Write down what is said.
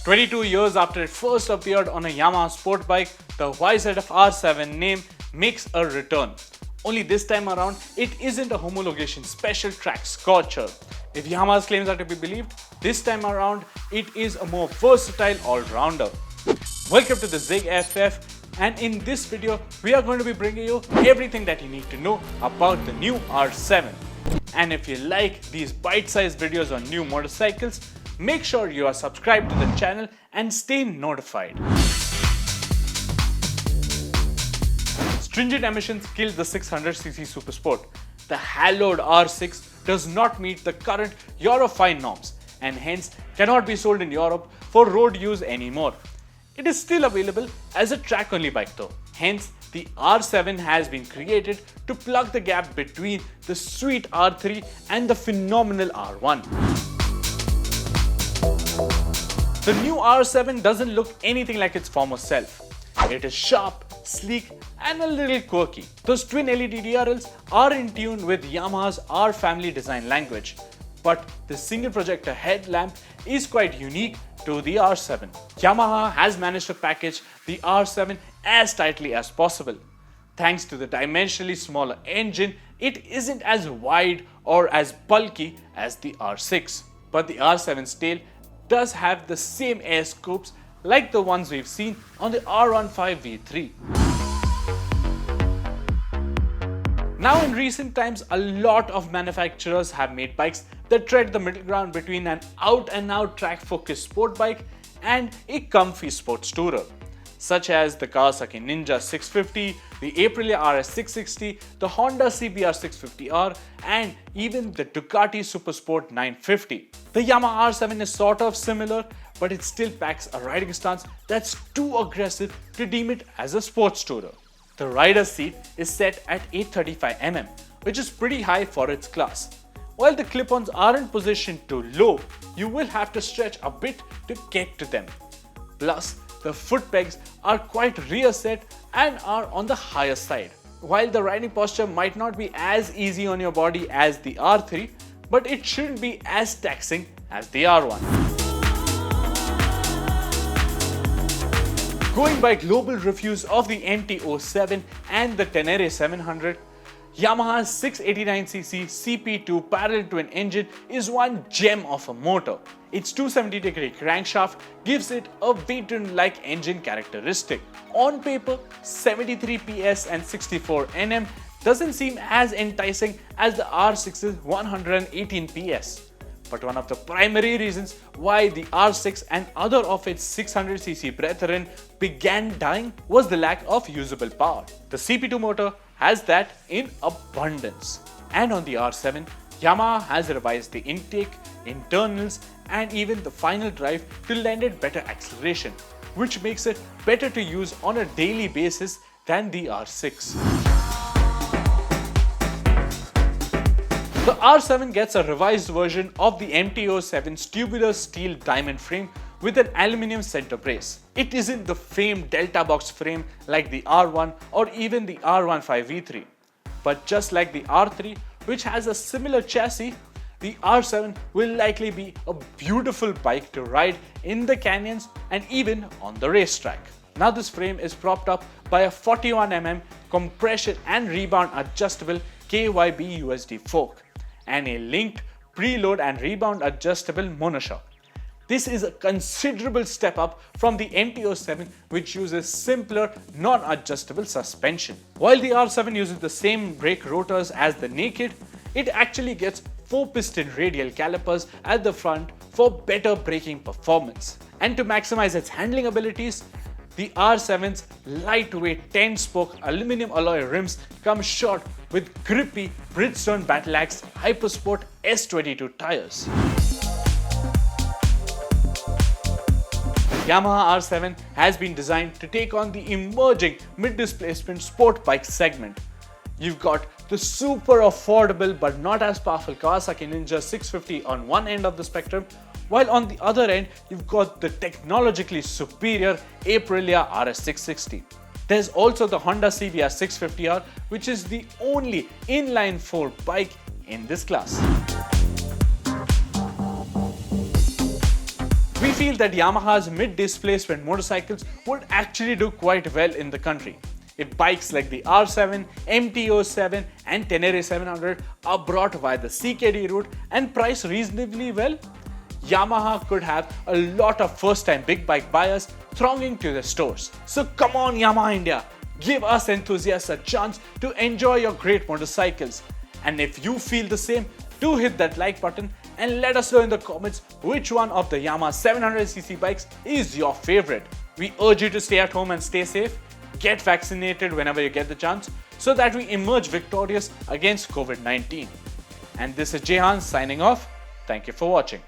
22 years after it first appeared on a Yamaha sport bike, the YZF-R7 name makes a return. Only this time around, it isn't a homologation special track scorcher. If Yamaha's claims are to be believed, this time around, it is a more versatile all-rounder. Welcome to the ZigFF, and in this video, we are going to be bringing you everything that you need to know about the new R7. And if you like these bite-sized videos on new motorcycles, make sure you are subscribed to the channel and stay notified. Stringent emissions killed the 600cc supersport. The hallowed R6 does not meet the current Euro 5 norms and hence cannot be sold in Europe for road use anymore. It is still available as a track-only bike though. Hence, the R7 has been created to plug the gap between the sweet R3 and the phenomenal R1. The new R7 doesn't look anything like its former self. It is sharp, sleek and a little quirky. Those twin LED DRLs are in tune with Yamaha's R family design language, but the single projector headlamp is quite unique to the R7. Yamaha has managed to package the R7 as tightly as possible. Thanks to the dimensionally smaller engine, it isn't as wide or as bulky as the R6. But the R7's tail does have the same air scoops like the ones we've seen on the R15 V3. Now in recent times, a lot of manufacturers have made bikes that tread the middle ground between an out-and-out track-focused sport bike and a comfy sports tourer, such as the Kawasaki Ninja 650, the Aprilia RS 660, the Honda CBR 650R, and even the Ducati Supersport 950. The Yamaha R7 is sort of similar, but it still packs a riding stance that's too aggressive to deem it as a sports tourer. The rider's seat is set at 835 mm, which is pretty high for its class. While the clip-ons aren't positioned too low, you will have to stretch a bit to get to them. Plus, the foot pegs are quite rear set and are on the higher side. While the riding posture might not be as easy on your body as the R3, but it shouldn't be as taxing as the R1. Going by global reviews of the MT-07 and the Tenere 700, Yamaha's 689cc CP2 parallel twin engine is one gem of a motor. Its 270-degree crankshaft gives it a V-twin-like engine characteristic. On paper, 73 PS and 64 Nm doesn't seem as enticing as the R6's 118 PS. But one of the primary reasons why the R6 and other of its 600cc brethren began dying was the lack of usable power. The CP2 motor has that in abundance. And on the R7, Yamaha has revised the intake, internals, and even the final drive to lend it better acceleration, which makes it better to use on a daily basis than the R6. The R7 gets a revised version of the MT-07's tubular steel diamond frame with an aluminium center brace. It isn't the famed delta box frame like the R1 or even the R15 V3. But just like the R3, which has a similar chassis, the R7 will likely be a beautiful bike to ride in the canyons and even on the racetrack. Now this frame is propped up by a 41 mm compression and rebound adjustable KYB USD fork and a linked preload and rebound adjustable monoshock. This is a considerable step up from the MT-07, which uses simpler non-adjustable suspension. While the R7 uses the same brake rotors as the Naked, it actually gets 4-piston radial calipers at the front for better braking performance. And to maximize its handling abilities, the R7's lightweight 10-spoke aluminum alloy rims come short with grippy Bridgestone Battleaxe Hypersport S22 tires. Yamaha R7 has been designed to take on the emerging mid-displacement sport bike segment. You've got the super affordable but not as powerful Kawasaki Ninja 650 on one end of the spectrum, while on the other end, you've got the technologically superior Aprilia RS 660. There's also the Honda CBR 650R, which is the only inline-4 bike in this class. We feel that Yamaha's mid-displacement motorcycles would actually do quite well in the country. If bikes like the R7, MTO7 and Tenere 700 are brought via the CKD route and priced reasonably well, Yamaha could have a lot of first-time big bike buyers thronging to the stores. So come on Yamaha India, give us enthusiasts a chance to enjoy your great motorcycles. And if you feel the same, do hit that like button and let us know in the comments which one of the Yamaha 700cc bikes is your favorite. We urge you to stay at home and stay safe, get vaccinated whenever you get the chance, so that we emerge victorious against COVID-19. And this is Jehan signing off. Thank you for watching.